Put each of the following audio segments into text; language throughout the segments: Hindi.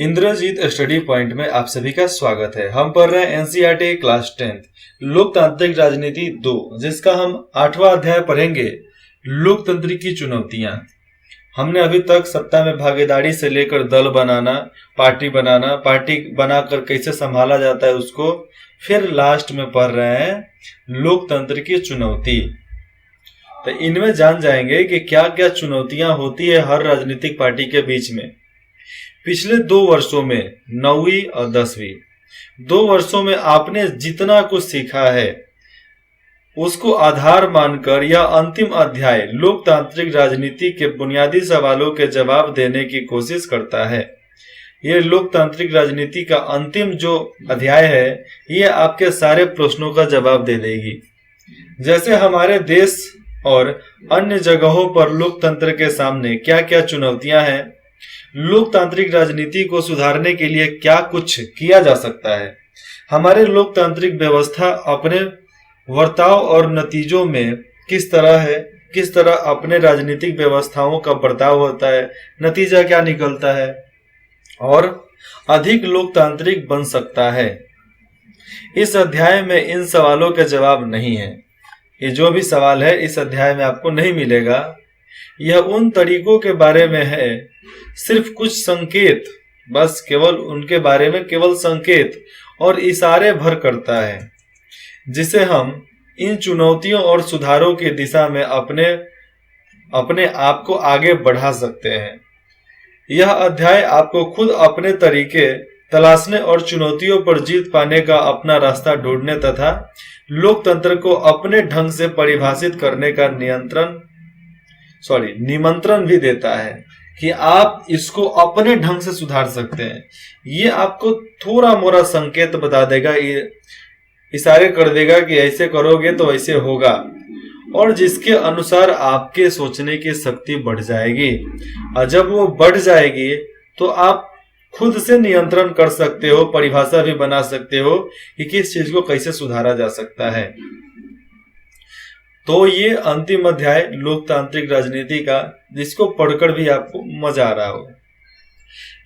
इंद्रजीत स्टडी पॉइंट में आप सभी का स्वागत है। हम पढ़ रहे हैं एनसीईआरटी क्लास 10th लोकतांत्रिक राजनीति 2, जिसका हम 8वां अध्याय पढ़ेंगे, लोकतंत्र की चुनौतियां। हमने अभी तक सत्ता में भागीदारी से लेकर दल बनाना, पार्टी बनाकर कैसे संभाला जाता है उसको, फिर लास्ट में पढ़ रहे हैं लोकतंत्र की चुनौती। तो इनमें जान जाएंगे कि क्या क्या चुनौतियां होती है हर राजनीतिक पार्टी के बीच में। पिछले 2 वर्षों में 9वीं और 10वीं 2 वर्षों में आपने जितना कुछ सीखा है उसको आधार मानकर यह अंतिम अध्याय लोकतांत्रिक राजनीति के बुनियादी सवालों के जवाब देने की कोशिश करता है। यह लोकतांत्रिक राजनीति का अंतिम जो अध्याय है, यह आपके सारे प्रश्नों का जवाब दे देगी। जैसे हमारे देश और अन्य जगहों पर लोकतंत्र के सामने क्या क्या चुनौतियां हैं, लोकतांत्रिक राजनीति को सुधारने के लिए क्या कुछ किया जा सकता है, हमारे लोकतांत्रिक व्यवस्था अपने वर्ताव और नतीजों में किस तरह है, किस तरह अपने राजनीतिक व्यवस्थाओं का बर्ताव होता है, नतीजा क्या निकलता है और अधिक लोकतांत्रिक बन सकता है। इस अध्याय में इन सवालों के जवाब नहीं है। ये जो भी सवाल है इस अध्याय में आपको नहीं मिलेगा। यह उन तरीकों के बारे में है, सिर्फ कुछ संकेत, बस केवल उनके बारे में केवल संकेत और इशारे भर करता है, जिसे हम इन चुनौतियों और सुधारों की दिशा में अपने आप को आगे बढ़ा सकते हैं। यह अध्याय आपको खुद अपने तरीके तलाशने और चुनौतियों पर जीत पाने का अपना रास्ता ढूंढने तथा लोकतंत्र को अपने ढंग से परिभाषित करने का निमंत्रण भी देता है कि आप इसको अपने ढंग से सुधार सकते हैं। ये आपको थोड़ा मोड़ा संकेत बता देगा, ये इशारे कर देगा कि ऐसे करोगे तो ऐसे होगा, और जिसके अनुसार आपके सोचने की शक्ति बढ़ जाएगी। और जब वो बढ़ जाएगी तो आप खुद से नियंत्रण कर सकते हो, परिभाषा भी बना सकते हो कि किस चीज को कैसे सुधारा जा सकता है। तो ये अंतिम अध्याय लोकतांत्रिक राजनीति का, जिसको पढ़कर भी आपको मजा आ रहा हो।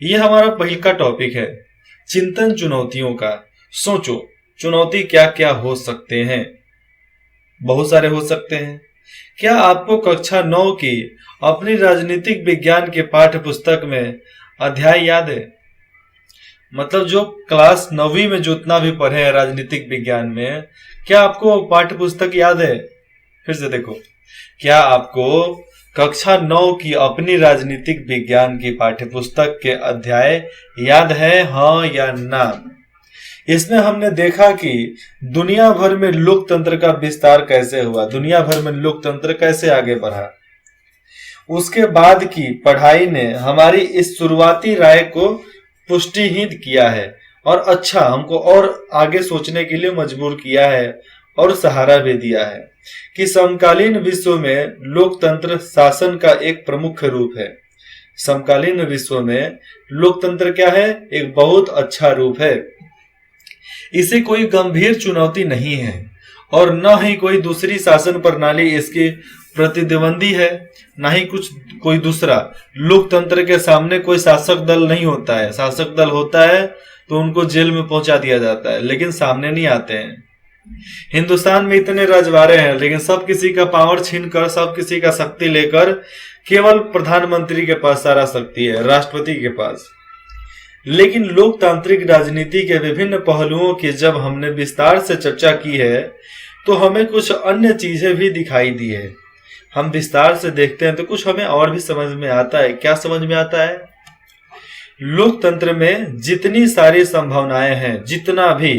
ये हमारा पहला टॉपिक है, चिंतन चुनौतियों का। सोचो चुनौती क्या क्या हो सकते हैं। बहुत सारे हो सकते हैं। क्या आपको कक्षा 9 की अपनी राजनीतिक विज्ञान के पाठ्य पुस्तक में अध्याय याद है? मतलब जो क्लास 9वीं में जितना भी पढ़े हैं राजनीतिक विज्ञान में, क्या आपको पाठ्य पुस्तक याद है? फिर से देखो, क्या आपको कक्षा 9 की अपनी राजनीतिक विज्ञान की पाठ्य पुस्तक के अध्याय याद है, हाँ या ना? इसमें हमने देखा कि दुनिया भर में लोकतंत्र का विस्तार कैसे हुआ, दुनिया भर में लोकतंत्र कैसे आगे बढ़ा। उसके बाद की पढ़ाई ने हमारी इस शुरुआती राय को पुष्टिहीन किया है और हमको और आगे सोचने के लिए मजबूर किया है और सहारा भी दिया है कि समकालीन विश्व में लोकतंत्र शासन का एक प्रमुख रूप है। समकालीन विश्व में लोकतंत्र क्या है? एक बहुत अच्छा रूप है। इसे कोई गंभीर चुनौती नहीं है और न ही कोई दूसरी शासन प्रणाली इसकी प्रतिद्वंदी है, ना ही कोई दूसरा। लोकतंत्र के सामने कोई शासक दल नहीं होता है। शासक दल होता है तो उनको जेल में पहुंचा दिया जाता है, लेकिन सामने नहीं आते हैं। हिंदुस्तान में इतने रजवाड़े हैं, लेकिन सब किसी का पावर छीनकर, सब किसी का शक्ति लेकर केवल प्रधानमंत्री के पास सारा शक्ति है, राष्ट्रपति के पास। लेकिन लोकतांत्रिक राजनीति के विभिन्न पहलुओं की जब हमने विस्तार से चर्चा की है तो हमें कुछ अन्य चीजें भी दिखाई दी है। हम विस्तार से देखते हैं तो कुछ हमें और भी समझ में आता है। क्या समझ में आता है? लोकतंत्र में जितनी सारी संभावनाएं हैं, जितना भी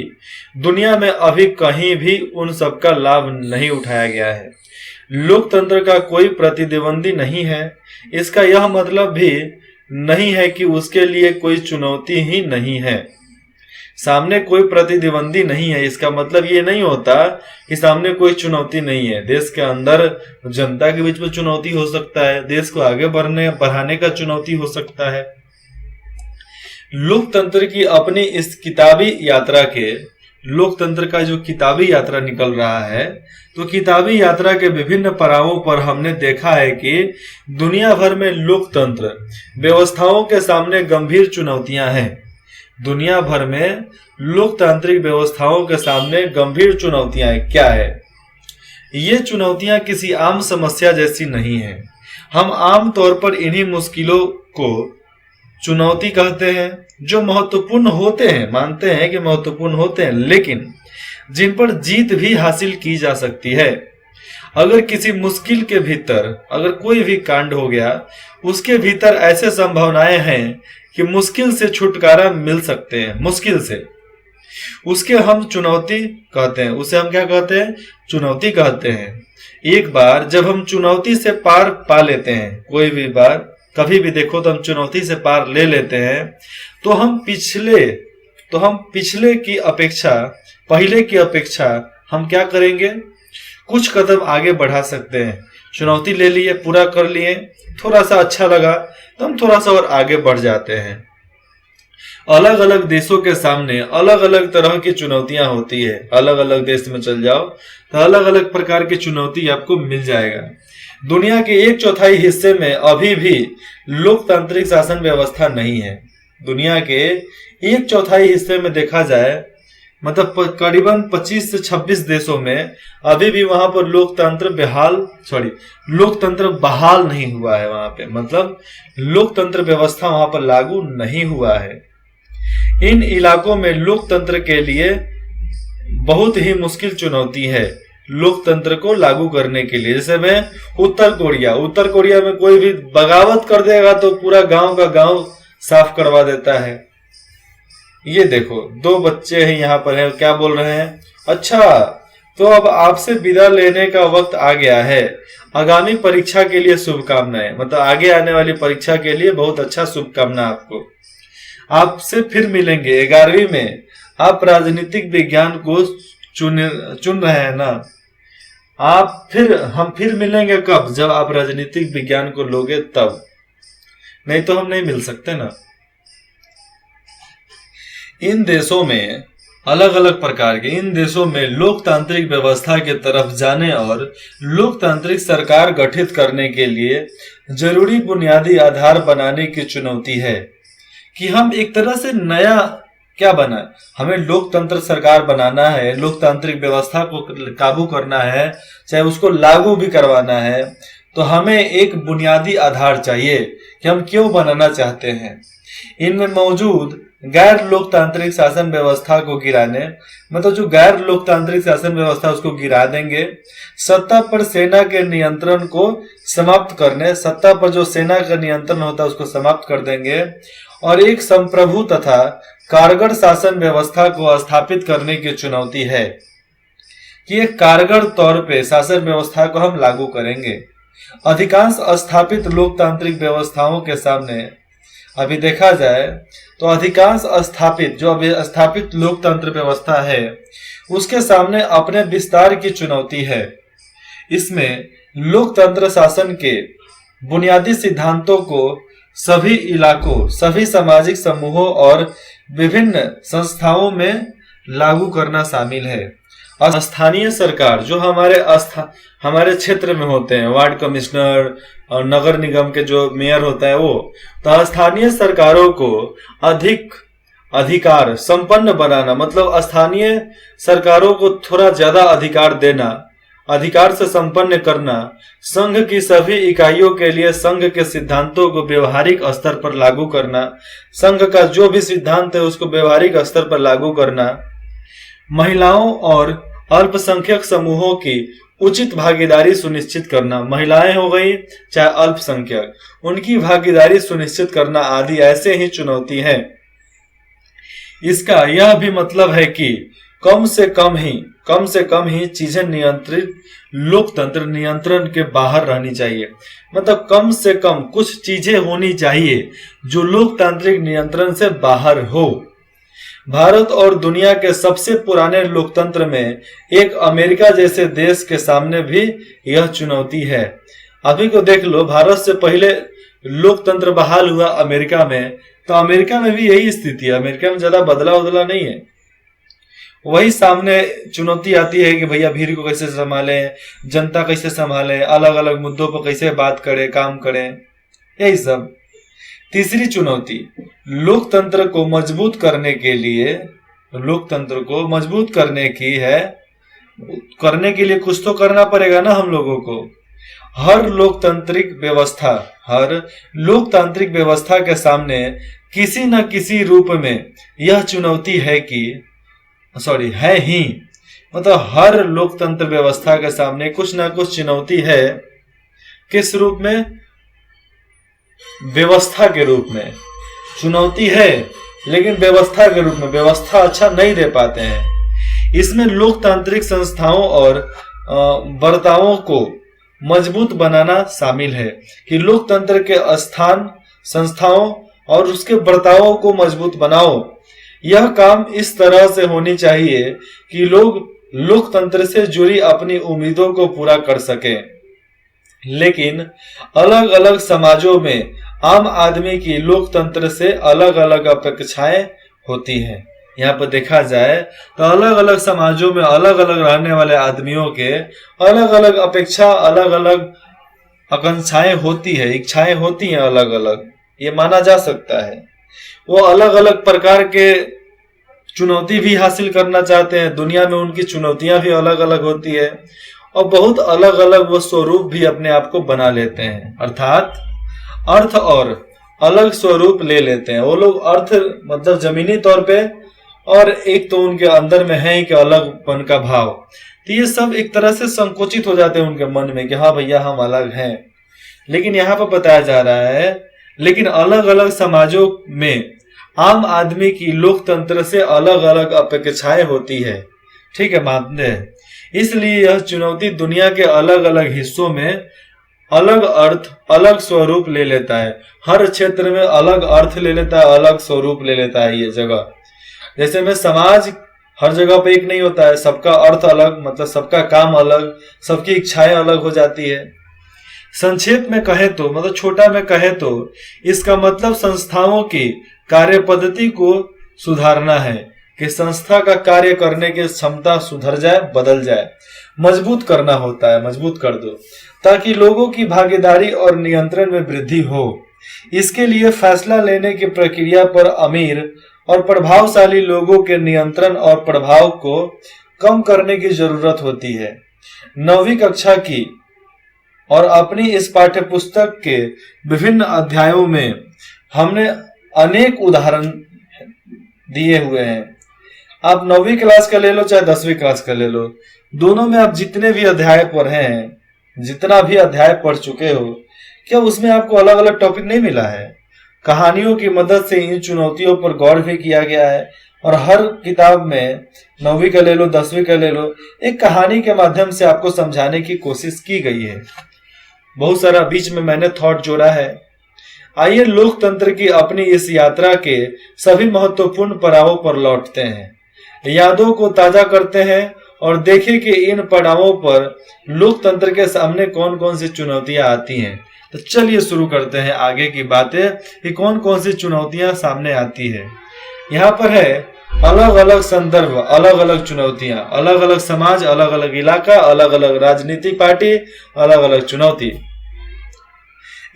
दुनिया में अभी कहीं भी उन सब का लाभ नहीं उठाया गया है। लोकतंत्र का कोई प्रतिद्वंदी नहीं है। इसका यह मतलब भी नहीं है कि उसके लिए कोई चुनौती ही नहीं है। सामने कोई प्रतिद्वंदी नहीं है, इसका मतलब ये नहीं होता कि सामने कोई चुनौती नहीं है। देश के अंदर जनता के बीच में चुनौती हो सकता है, देश को आगे बढ़ाने का चुनौती हो सकता है। लोकतंत्र की अपनी इस किताबी यात्रा के लोकतंत्र का जो किताबी यात्रा निकल रहा है, तो किताबी यात्रा के विभिन्न पड़ावों पर हमने देखा है कि दुनिया भर में लोकतंत्र व्यवस्थाओं के सामने गंभीर चुनौतियां हैं। दुनिया भर में लोकतांत्रिक व्यवस्थाओं के सामने गंभीर चुनौतियां हैं। क्या है ये चुनौतियां? किसी आम समस्या जैसी नहीं है। हम आम तौर पर इन्हीं मुश्किलों को चुनौती कहते हैं, जो महत्वपूर्ण होते हैं, मानते हैं कि महत्वपूर्ण होते हैं, लेकिन जिन पर जीत भी हासिल की जा सकती है। अगर किसी मुश्किल के भीतर अगर कोई भी कांड हो गया, उसके भीतर ऐसे संभावनाएं हैं कि मुश्किल से छुटकारा मिल सकते हैं, मुश्किल से, उसके हम चुनौती कहते हैं। उसे हम क्या कहते हैं? चुनौती कहते हैं। एक बार जब हम चुनौती से पार पा लेते हैं, कोई भी बार कभी भी देखो तो हम चुनौती से पार ले लेते हैं, तो हम पिछले की अपेक्षा, पहले की अपेक्षा हम क्या करेंगे? कुछ कदम आगे बढ़ा सकते हैं। चुनौती ले लिए, पूरा कर लिए, थोड़ा सा अच्छा लगा तो हम थोड़ा सा और आगे बढ़ जाते हैं। अलग अलग देशों के सामने अलग अलग तरह की चुनौतियां होती है। अलग अलग देश में चल जाओ तो अलग अलग प्रकार की चुनौती आपको मिल जाएगा। दुनिया के 1/4 हिस्से में अभी भी लोकतांत्रिक शासन व्यवस्था नहीं है। दुनिया के 1/4 हिस्से में देखा जाए, मतलब करीबन 25 से 26 देशों में अभी भी वहां पर लोकतंत्र बहाल नहीं हुआ है। वहां पे मतलब लोकतंत्र व्यवस्था वहां पर लागू नहीं हुआ है। इन इलाकों में लोकतंत्र के लिए बहुत ही मुश्किल चुनौती है लोकतंत्र को लागू करने के लिए। जैसे में उत्तर कोरिया में कोई भी बगावत कर देगा तो पूरा गांव का गांव साफ करवा देता है। ये देखो, 2 बच्चे हैं यहाँ पर हैं, क्या बोल रहे हैं? अच्छा, तो अब आपसे विदा लेने का वक्त आ गया है। आगामी परीक्षा के लिए शुभकामनाएं, मतलब आगे आने वाली परीक्षा के लिए बहुत अच्छा शुभकामना आपको। आपसे फिर मिलेंगे 11वीं में। आप राजनीतिक विज्ञान को चुन रहे हैं ना? हम फिर मिलेंगे कब? जब आप राजनीतिक विज्ञान को लोगे तब, नहीं तो हम नहीं मिल सकते ना। इन देशों में अलग अलग प्रकार के, इन देशों में लोकतांत्रिक व्यवस्था के तरफ जाने और लोकतांत्रिक सरकार गठित करने के लिए जरूरी बुनियादी आधार बनाने की चुनौती है कि हम एक तरह से नया क्या बना, हमें लोकतंत्र सरकार बनाना है, लोकतांत्रिक व्यवस्था को काबू करना है, चाहे उसको लागू भी करवाना है, तो हमें एक बुनियादी आधार चाहिए कि हम क्यों बनाना चाहते हैं। इनमें मौजूद गैर लोकतांत्रिक शासन व्यवस्था को गिराने, मतलब जो गैर लोकतांत्रिक शासन व्यवस्था उसको गिरा देंगे, सत्ता पर सेना के नियंत्रण को समाप्त करने, सत्ता पर जो सेना का नियंत्रण होता है उसको समाप्त कर देंगे और एक संप्रभु तथा कारगर शासन व्यवस्था को स्थापित करने की चुनौती है कि एक कारगर तौर पे शासन व्यवस्था को हम लागू करेंगे। अधिकांश स्थापित लोकतांत्रिक व्यवस्थाओं के सामने अभी देखा जाए तो अधिकांश स्थापित लोकतंत्र व्यवस्था है, उसके सामने अपने विस्तार की चुनौती है। इसमें लोकतंत्र शासन के बुनियादी सिद्धांतों को सभी इलाकों, सभी सामाजिक समूहों और विभिन्न संस्थाओं में लागू करना शामिल है। स्थानीय सरकार जो हमारे क्षेत्र में होते हैं, वार्ड कमिश्नर और नगर निगम के जो मेयर होता है वो, तो स्थानीय सरकारों को अधिक अधिकार संपन्न बनाना, मतलब स्थानीय सरकारों को थोड़ा ज्यादा अधिकार देना, अधिकार से संपन्न करना, संघ की सभी इकाइयों के लिए संघ के सिद्धांतों को व्यवहारिक स्तर पर लागू करना, संघ का जो भी सिद्धांत है उसको व्यवहारिक स्तर पर लागू करना, महिलाओं और अल्पसंख्यक समूहों की उचित भागीदारी सुनिश्चित करना, महिलाएं हो गई चाहे अल्पसंख्यक, उनकी भागीदारी सुनिश्चित करना आदि ऐसे ही चुनौती है। इसका यह भी मतलब है कि कम से कम ही चीजें नियंत्रित लोकतंत्र नियंत्रण के बाहर रहनी चाहिए। मतलब कम से कम कुछ चीजें होनी चाहिए जो लोकतांत्रिक नियंत्रण से बाहर हो। भारत और दुनिया के सबसे पुराने लोकतंत्र में एक अमेरिका जैसे देश के सामने भी यह चुनौती है। अभी को देख लो, भारत से पहले लोकतंत्र बहाल हुआ अमेरिका में, तो अमेरिका में भी यही स्थिति है। अमेरिका में ज्यादा बदला नहीं है। वही सामने चुनौती आती है कि भैया भीड़ को कैसे संभालें, जनता कैसे संभालें, अलग अलग मुद्दों पर कैसे बात करें, काम करें, यही सब। तीसरी चुनौती, लोकतंत्र को मजबूत करने के लिए, लोकतंत्र को मजबूत करने की है, करने के लिए कुछ तो करना पड़ेगा ना हम लोगों को। हर लोकतांत्रिक व्यवस्था के सामने किसी न किसी रूप में यह चुनौती है कि है ही, मतलब हर लोकतंत्र व्यवस्था के सामने कुछ ना कुछ चुनौती है। किस रूप में? व्यवस्था के रूप में चुनौती है, लेकिन व्यवस्था के रूप में, व्यवस्था अच्छा नहीं दे पाते हैं। इसमें लोकतांत्रिक संस्थाओं और बर्तावों को मजबूत बनाना शामिल है कि लोकतंत्र के स्थान, संस्थाओं और उसके बर्तावों को मजबूत बनाओ। यह काम इस तरह से होनी चाहिए कि लोग लोकतंत्र से जुड़ी अपनी उम्मीदों को पूरा कर सकें। लेकिन अलग अलग समाजों में आम आदमी की लोकतंत्र से अलग अलग अपेक्षाएं होती हैं। यहाँ पर देखा जाए तो अलग अलग समाजों में अलग अलग रहने वाले आदमियों के अलग अलग अपेक्षा, अलग अलग आकांक्षाएं होती है, इच्छाएं होती हैं अलग अलग, ये माना जा सकता है। वो अलग अलग प्रकार के चुनौती भी हासिल करना चाहते हैं। दुनिया में उनकी चुनौतियां भी अलग अलग होती है और बहुत अलग अलग वो स्वरूप भी अपने आप को बना लेते हैं, अर्थात अर्थ और अलग स्वरूप ले लेते हैं। वो लोग अर्थ मतलब जमीनी तौर पे, और एक तो उनके अंदर में है कि अलगपन का भाव। तो ये सब एक तरह से संकुचित हो जाते हैं उनके मन में कि हाँ भैया हम अलग हैं। लेकिन यहाँ पर बताया जा रहा है, लेकिन अलग अलग समाजों में आम आदमी की लोकतंत्र से अलग अलग अपेक्षाएं होती है। ठीक है, मानते हैं। इसलिए यह चुनौती दुनिया के अलग अलग हिस्सों में अलग अर्थ, अलग स्वरूप ले लेता है। हर क्षेत्र में अलग अर्थ ले लेता है, अलग स्वरूप ले लेता है ये जगह। जैसे में समाज हर जगह पे एक नहीं होता है, सबका अर्थ अलग, मतलब सबका काम अलग, सबकी इच्छाएं अलग हो जाती है। संक्षेप में कहे तो, मतलब छोटा में कहे तो, इसका मतलब संस्थाओं की कार्य पद्धति को सुधारना है कि संस्था का कार्य करने की क्षमता सुधर जाए, बदल जाए, मजबूत करना होता है, मजबूत कर दो ताकि लोगों की भागीदारी और नियंत्रण में वृद्धि हो। इसके लिए फैसला लेने की प्रक्रिया पर अमीर और प्रभावशाली लोगों के नियंत्रण और प्रभाव को कम करने की जरूरत होती है। 9वीं कक्षा की और अपनी इस पाठ्यपुस्तक के विभिन्न अध्यायों में हमने अनेक उदाहरण दिए हुए हैं। आप 9वीं क्लास का ले लो चाहे 10वीं क्लास का ले लो, दोनों में आप जितने भी अध्याय पढ़े हैं, जितना भी अध्याय पढ़ चुके हो, क्या उसमें आपको अलग अलग टॉपिक नहीं मिला है? कहानियों की मदद से इन चुनौतियों पर गौर भी किया गया है और हर किताब में 9वीं का ले लो, 10वीं का ले लो, एक कहानी के माध्यम से आपको समझाने की कोशिश की गई है। बहुत सारा बीच में मैंने थॉट जोड़ा है। आइए लोकतंत्र की अपनी इस यात्रा के सभी महत्वपूर्ण पड़ावों पर लौटते हैं, यादों को ताजा करते हैं और देखें कि इन पड़ावों पर लोकतंत्र के सामने कौन कौन सी चुनौतियां आती हैं। तो चलिए शुरू करते हैं आगे की बातें कि कौन कौन सी चुनौतियां सामने आती है। यहाँ पर है अलग अलग संदर्भ, अलग अलग चुनौतियां, अलग अलग समाज, अलग अलग इलाका, अलग अलग राजनीतिक पार्टी, अलग अलग चुनौती।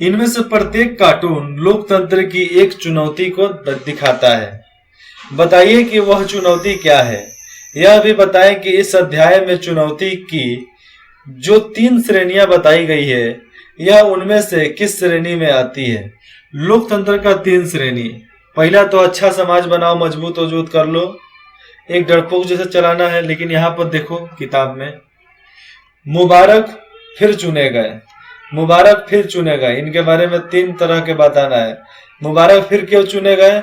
इनमें से प्रत्येक कार्टून लोकतंत्र की एक चुनौती को दिखाता है। बताइए कि वह चुनौती क्या है। यह भी बताएं कि इस अध्याय में चुनौती की जो 3 श्रेणियां बताई गई है, यह उनमें से किस श्रेणी में आती है। लोकतंत्र का 3 श्रेणी। पहला तो अच्छा समाज बनाओ, मजबूत वजूद कर लो, एक डरपोक जैसे चलाना है। लेकिन यहाँ पर देखो किताब में मुबारक फिर चुने गए, मुबारक फिर चुने गए, इनके बारे में 3 तरह के बताना है। मुबारक फिर क्यों चुने गए?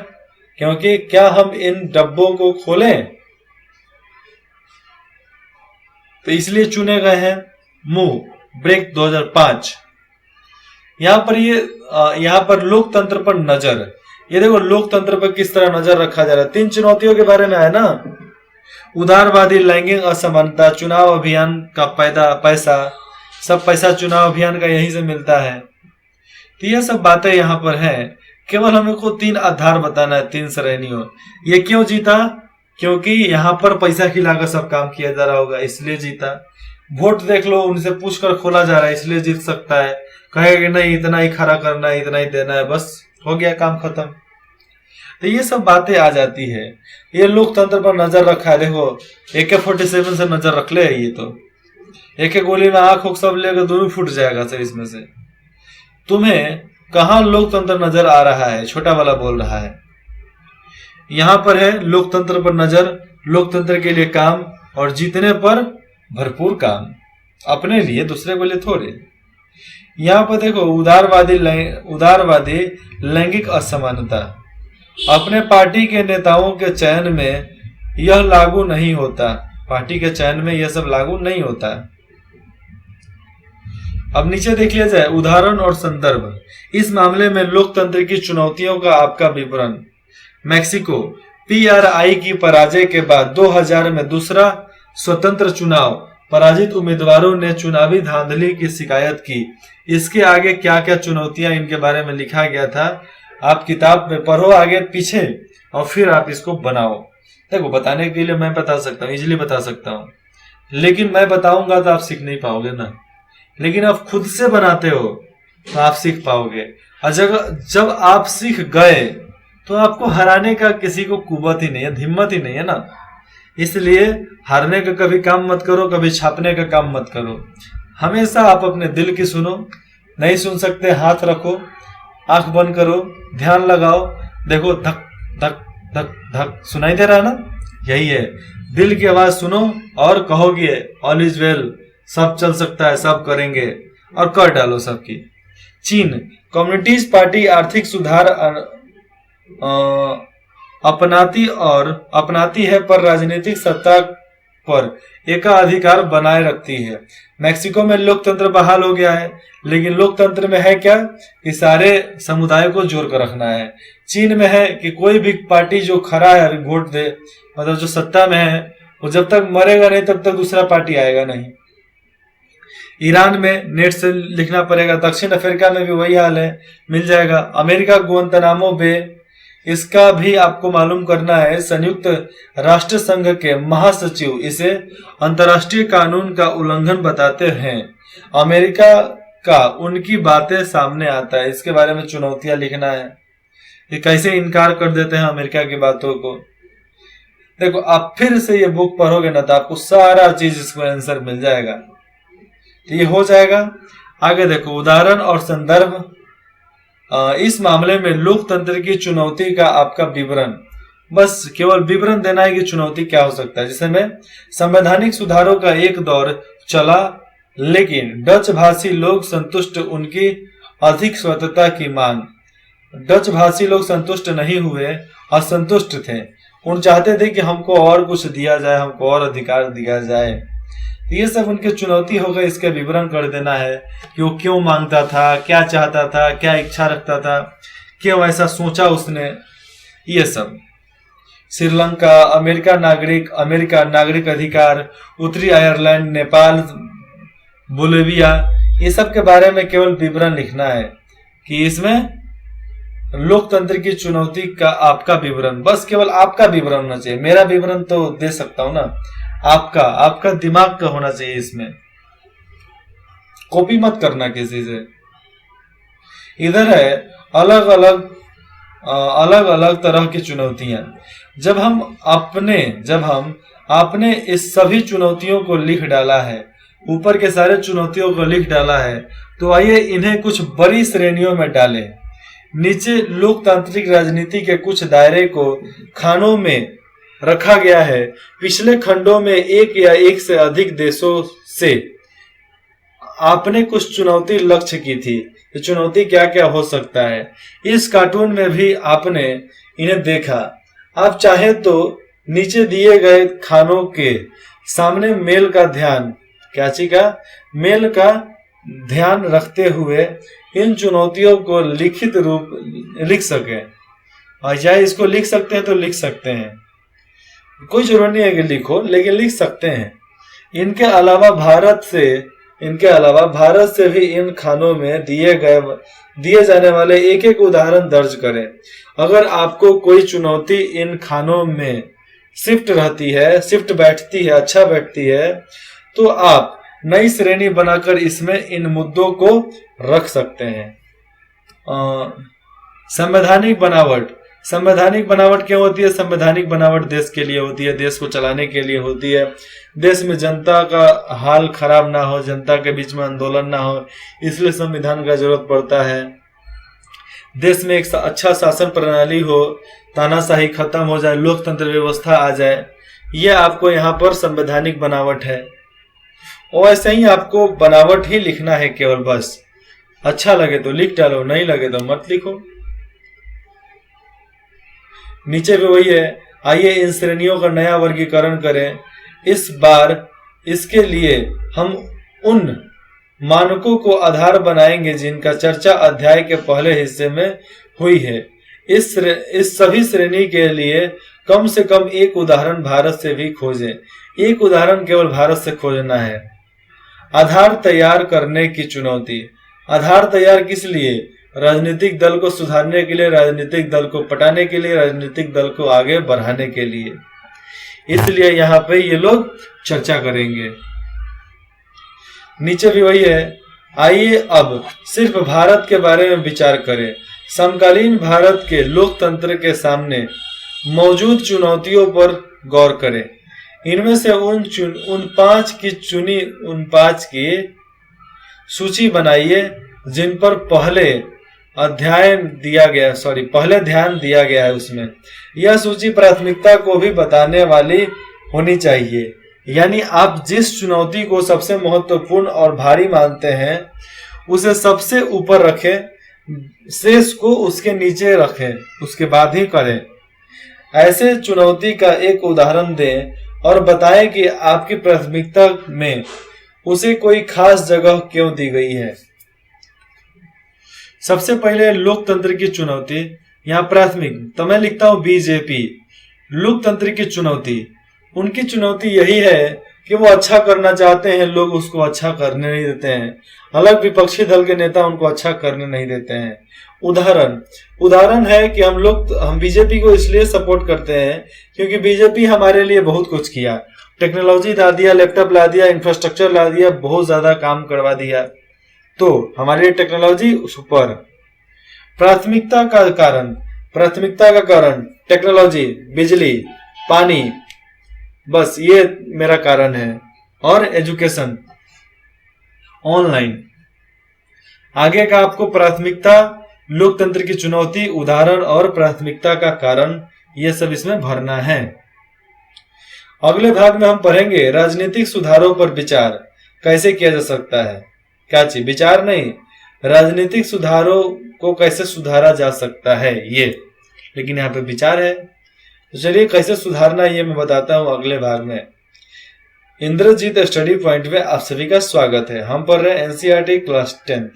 क्योंकि क्या हम इन डब्बों को खोलें, तो इसलिए चुने गए हैं। Move break 2005। यहाँ पर लोकतंत्र पर नजर, ये देखो लोकतंत्र पर किस तरह नजर रखा जा रहा है। 3 चुनौतियों के बारे में है ना, उदारवादी, लैंगिक असमानता, चुनाव अभियान का पैसा, सब पैसा चुनाव अभियान का यहीं से मिलता है। तो ये सब बातें यहाँ पर है। केवल हमें को 3 आधार बताना है, 3 श्रेणियों। ये क्यों जीता? क्योंकि यहाँ पर पैसा खिलाकर सब काम किया जा रहा होगा इसलिए जीता। वोट देख लो, उनसे पूछकर खोला जा रहा है इसलिए जीत सकता है। कहेगा कि नहीं इतना ही खड़ा करना है, इतना ही देना है, बस हो गया काम खत्म। तो ये सब बातें आ जाती है। ये लोकतंत्र पर नजर रखा है। देखो AK-47 से नजर रख ले, ये तो एक एक गोली में आंख सब लेकर दोनों फूट जाएगा सर इसमें से। तुम्हें कहाँ लोकतंत्र नजर आ रहा है? छोटा वाला बोल रहा है। यहाँ पर है लोकतंत्र पर नजर, लोकतंत्र के लिए काम और जीतने पर भरपूर काम, अपने लिए दूसरे के लिए थोड़े। यहाँ पर देखो उदारवादी लैंगिक असमानता, अपने पार्टी के नेताओं के चयन में यह लागू नहीं होता। पार्टी के चयन में यह सब लागू नहीं होता। अब नीचे देख लिया जाए उदाहरण और संदर्भ। इस मामले में लोकतंत्र की चुनौतियों का आपका विवरण। मैक्सिको PRI की पराजय के बाद 2000 में दूसरा स्वतंत्र चुनाव, पराजित उम्मीदवारों ने चुनावी धांधली की शिकायत की। इसके आगे क्या क्या चुनौतियां इनके बारे में लिखा गया था, आप किताब में पढ़ो आगे पीछे और फिर आप इसको बनाओ। देखो बताने के लिए मैं बता सकता हूँ, इजीली बता सकता हूँ, लेकिन मैं बताऊंगा तो आप सीख नहीं पाओगे ना। लेकिन आप खुद से बनाते हो तो आप सीख पाओगे। और जब आप सीख गए तो आपको हराने का किसी को कुवत ही नहीं है, हिम्मत ही नहीं है ना। इसलिए हारने का कभी काम मत करो, कभी छापने का काम मत करो। हमेशा आप अपने दिल की सुनो। नहीं सुन सकते हाथ रखो, आंख बंद करो, ध्यान लगाओ, देखो धक धक धक धक सुनाई दे रहा है ना, यही है। दिल की आवाज सुनो और कहोगे ऑल इज वेल, सब चल सकता है, सब करेंगे और कर डालो सबकी। चीन कम्युनिस्ट पार्टी आर्थिक सुधार अपनाती है पर राजनीतिक सत्ता पर एकाधिकार बनाए रखती है। मैक्सिको में लोकतंत्र बहाल हो गया है, लेकिन लोकतंत्र में है क्या कि सारे समुदाय को जोड़ कर रखना है। चीन में है कि कोई भी पार्टी जो खड़ा है वोट दे, मतलब जो सत्ता में है वो जब तक मरेगा नहीं तब तक दूसरा पार्टी आएगा नहीं। ईरान में नेट से लिखना पड़ेगा। दक्षिण अफ्रीका में भी वही हाल है, मिल जाएगा। अमेरिका गुआंतानामो बे, इसका भी आपको मालूम करना है। संयुक्त राष्ट्र संघ के महासचिव इसे अंतर्राष्ट्रीय कानून का उल्लंघन बताते हैं। अमेरिका का उनकी बातें सामने आता है, इसके बारे में चुनौतियां लिखना है कि कैसे इनकार कर देते हैं अमेरिका की बातों को। देखो आप फिर से ये बुक पढ़ोगे ना तो आपको सारा चीज इसको आंसर मिल जाएगा। तो ये हो जाएगा। आगे देखो उदाहरण और संदर्भ। इस मामले में लोकतंत्र की चुनौती का आपका विवरण, बस केवल विवरण देना है कि चुनौती क्या हो सकता है। जिसमें संवैधानिक सुधारों का एक दौर चला, लेकिन डच भाषी लोग संतुष्ट, उनकी अधिक स्वतंत्रता की मांग। डच भाषी लोग संतुष्ट नहीं हुए, असंतुष्ट थे। उन चाहते थे कि हमको और कुछ दिया जाए, हमको और अधिकार दिया जाए। ये सब उनकी चुनौती होगा। इसका विवरण कर देना है कि वो क्यों मांगता था, क्या चाहता था, क्या इच्छा रखता था, क्यों ऐसा सोचा उसने। ये सब श्रीलंका, अमेरिका नागरिक अधिकार, उत्तरी आयरलैंड, नेपाल, बोलिविया, ये सब के बारे में केवल विवरण लिखना है कि इसमें लोकतंत्र की चुनौती का आपका विवरण, बस केवल आपका विवरण होना चाहिए। मेरा विवरण तो दे सकता हूं ना, आपका दिमाग का होना चाहिए। इसमें कॉपी मत करना किसी से। इधर है अलग अलग तरह की चुनौतियां। जब हम आपने इस सभी चुनौतियों को लिख डाला है, ऊपर के सारे चुनौतियों को लिख डाला है, तो आइए इन्हें कुछ बड़ी श्रेणियों में डालें। नीचे लोकतांत्रिक राजनीति के कुछ दायरे को खानों में रखा गया है। पिछले खंडों में एक या एक से अधिक देशों से आपने कुछ चुनौती लक्ष्य की थी। ये चुनौती क्या क्या हो सकता है, इस कार्टून में भी आपने इन्हें देखा। आप चाहे तो नीचे दिए गए खानों के सामने मेल का ध्यान रखते हुए इन चुनौतियों को लिखित रूप लिख सके। और चाहे इसको लिख सकते हैं तो लिख सकते हैं, कोई जरूरत नहीं है कि लिखो, लेकिन लिख सकते हैं। इनके अलावा भारत से भी इन खानों में दिए जाने वाले एक एक उदाहरण दर्ज करें। अगर आपको कोई चुनौती इन खानों में शिफ्ट रहती है, शिफ्ट बैठती है, अच्छा बैठती है, तो आप नई श्रेणी बनाकर इसमें इन मुद्दों को रख सकते हैं। संवैधानिक बनावट, संवैधानिक बनावट क्यों होती है? संवैधानिक बनावट देश के लिए होती है, देश को चलाने के लिए होती है, देश में जनता का हाल खराब ना हो, जनता के बीच में आंदोलन ना हो, इसलिए संविधान का जरूरत पड़ता है। देश में एक अच्छा शासन प्रणाली हो, तानाशाही खत्म हो जाए, लोकतंत्र व्यवस्था आ जाए, ये आपको यहाँ पर संवैधानिक बनावट है। और ऐसे ही आपको बनावट ही लिखना है केवल, बस अच्छा लगे तो लिख डालो, नहीं लगे तो मत लिखो। नीचे भी वही है, आइए इन श्रेणियों का नया वर्गीकरण करें। इस बार इसके लिए हम उन मानकों को आधार बनाएंगे जिनका चर्चा अध्याय के पहले हिस्से में हुई है। इस सभी श्रेणी के लिए कम से कम एक उदाहरण भारत से भी खोजें। एक उदाहरण केवल भारत से खोजना है। आधार तैयार करने की चुनौती। आधार तैयार किस लिए? राजनीतिक दल को सुधारने के लिए, राजनीतिक दल को पटाने के लिए, राजनीतिक दल को आगे बढ़ाने के लिए। इसलिए यहाँ पे ये लोग चर्चा करेंगे। नीचे भी वही है, आइए अब सिर्फ भारत के बारे में विचार करें। समकालीन भारत के लोकतंत्र के सामने मौजूद चुनौतियों पर गौर करें। इनमें से उन पांच की सूची बनाइए जिन पर पहले ध्यान दिया गया है। उसमें यह सूची प्राथमिकता को भी बताने वाली होनी चाहिए, यानी आप जिस चुनौती को सबसे महत्वपूर्ण और भारी मानते हैं उसे सबसे ऊपर रखें, शेष को उसके नीचे रखें, उसके बाद ही करें। ऐसे चुनौती का एक उदाहरण दें और बताएं कि आपकी प्राथमिकता में उसे कोई खास जगह क्यों दी गई है। सबसे पहले लोकतंत्र की चुनौती, यहाँ प्राथमिक तो मैं लिखता हूं बीजेपी। लोकतंत्र की चुनौती, उनकी चुनौती यही है कि वो अच्छा करना चाहते हैं, लोग उसको अच्छा करने नहीं देते हैं। अलग विपक्षी दल के नेता उनको अच्छा करने नहीं देते हैं। उदाहरण है कि हम बीजेपी को इसलिए सपोर्ट करते हैं क्योंकि बीजेपी हमारे लिए बहुत कुछ किया, टेक्नोलॉजी ला दिया, लैपटॉप ला दिया, इंफ्रास्ट्रक्चर ला दिया, बहुत ज्यादा काम करवा दिया। तो हमारे लिए टेक्नोलॉजी ऊपर। प्राथमिकता का कारण टेक्नोलॉजी, बिजली, पानी, बस ये मेरा कारण है। और एजुकेशन, ऑनलाइन। आगे का आपको प्राथमिकता, लोकतंत्र की चुनौती, उदाहरण और प्राथमिकता का कारण, ये सब इसमें भरना है। अगले भाग में हम पढ़ेंगे राजनीतिक सुधारों पर विचार कैसे किया जा सकता है। क्या चीज? विचार नहीं, राजनीतिक सुधारों को कैसे सुधारा जा सकता है ये, लेकिन यहाँ पे विचार है। तो चलिए कैसे सुधारना ये मैं बताता हूँ अगले भाग में। इंद्रजीत स्टडी पॉइंट में आप सभी का स्वागत है। हम पढ़ रहे हैं एनसीईआरटी क्लास 10th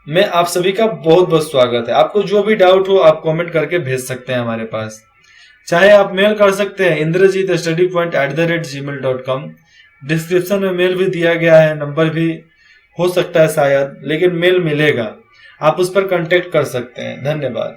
में। आप सभी का बहुत बहुत स्वागत है। आपको जो भी डाउट हो आप कमेंट करके भेज सकते हैं हमारे पास, चाहे आप मेल कर सकते हैं indrajitstudypoint@gmail.com। डिस्क्रिप्शन में मेल भी दिया गया है, नंबर भी हो सकता है शायद, लेकिन मेल मिलेगा, आप उस पर कांटेक्ट कर सकते हैं। धन्यवाद।